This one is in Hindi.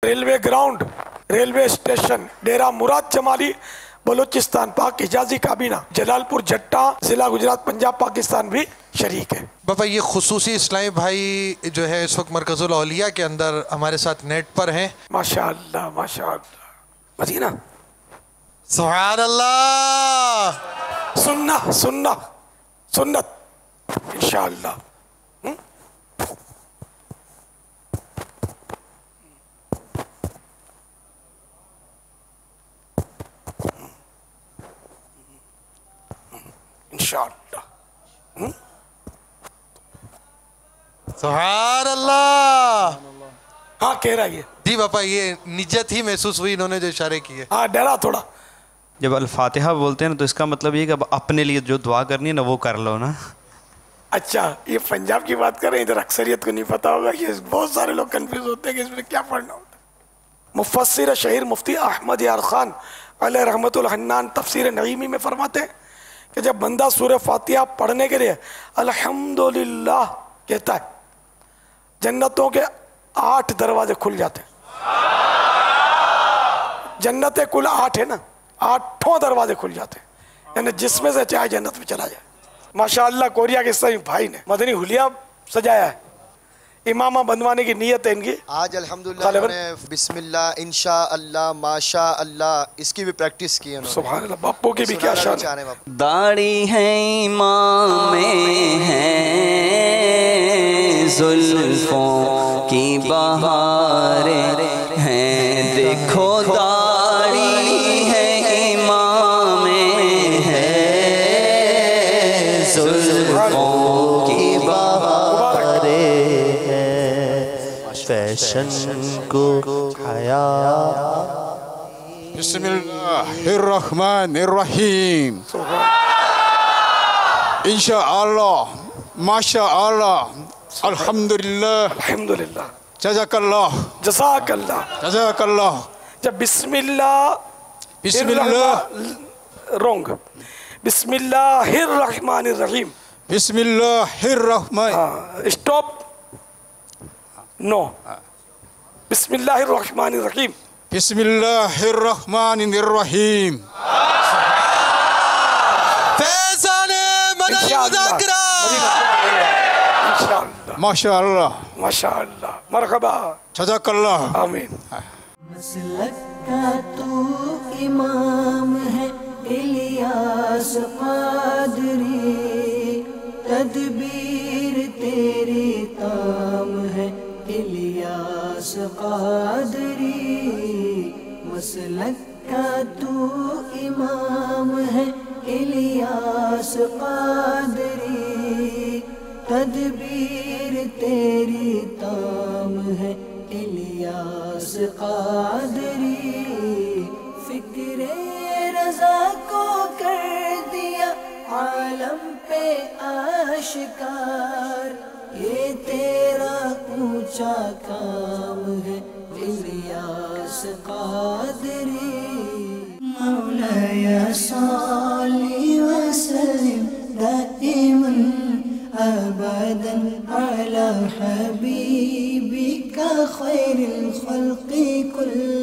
रेलवे ग्राउंड, रेलवे स्टेशन, डेरा मुराद जमाली, बलूचिस्तान पाक, हिजाजी काबीना, जलालपुर जट्टा, जिला गुजरात, पंजाब पाकिस्तान भी शरीक है। बाबा ये खुसूसी इस्लामी भाई जो है इस वक्त मरकजुल औलिया के अंदर हमारे साथ नेट पर हैं। माशाअल्लाह माशाअल्लाह, मदीना सुभान अल्लाह। सुन्ना सुन्ना सुन्नत इंशाअल्लाह। इंशाअल्लाह। सुभान अल्लाह। हाँ कह रहा है जी बापा, ये निजत ही महसूस हुई इन्होंने जो इशारे किए। हाँ डरा थोड़ा। जब अल-फातिहा बोलते हैं ना तो इसका मतलब ये कि अब अपने लिए जो दुआ करनी है ना वो कर लो ना। अच्छा ये पंजाब की बात कर रहे हैं, इधर अक्सरियत को नहीं पता होगा। ये बहुत सारे लोग कंफ्यूज होते हैं कि इसमें क्या पढ़ना होता है। मुफस्सिर शहीर मुफ्ती अहमद यार खान अलैहि रहमतुल हन्नान तफसीर नईमी में फरमाते हैं कि जब बंदा सूरह फातिहा पढ़ने के लिए अल्हम्दुलिल्लाह कहता है, जन्नतों के 8 दरवाजे खुल जाते हैं। जन्नतें कुल 8 है ना, 8 दरवाजे खुल जाते हैं, यानी जिसमें से चाहे जन्नत में चला जाए। माशाअल्लाह कोरिया के सही भाई ने मदनी हुलिया सजाया है, इमामा बनवाने की नीयत है इनकी। आज अल्हम्दुलिल्लाह बिस्मिल्लाह इंशाअल्लाह माशाअल्लाह इसकी भी प्रैक्टिस की है उन्होंने। सुभान अल्लाह, बापू की भी क्या शान है। दाढ़ी है इमाम में है जुल्फों की बहारें हैं, देखो दाढ़ी है इमाम में है जुल्फों की बहारें हैं, फैशन को हया। बिस्मिल्लाहिर्रहमानिर्रहीम। इंशाअल्लाह माशाअल्लाह अल्हम्दुलिल्लाह अल्हम्दुलिल्लाह जज़ाकल्लाह जज़ाकल्लाह जज़ाकल्लाह। जब बिस्मिल्लाह रोंग बिस्मिल्लाहिर्रहमानिर्रहीम, बिस्मिल्लाहिर्रहमान स्टॉप नो, बिस्मिल्लाहिर्रहमानिर्रहीम बिस्मिल्लाहिर्रहमानिर्रहीम। फैज़ाने मदनी मुज़ाकरा। इंशाअल्लाह माशाअल्लाह माशाअल्लाह मरहबा जज़ाकल्लाह। आमीन। मसलक का तू इमाम है इलियास क़ादरी, तदबीर तेरी ताम है इलियास क़ादरी। मसलक का तू इमाम है इलियास क़ादरी, तदबीर तेरी ताम है इलियास क़ादरी। फिक्रे रज़ा को कर दिया आलम पे आशिकार, ये तेरा ऊंचा काम है इलियास क़ादरी। मौलाया सल्ली व सल्लिम दाइमन अबदन अला हबीबिका खैरिल खल्क़ि कुल्ल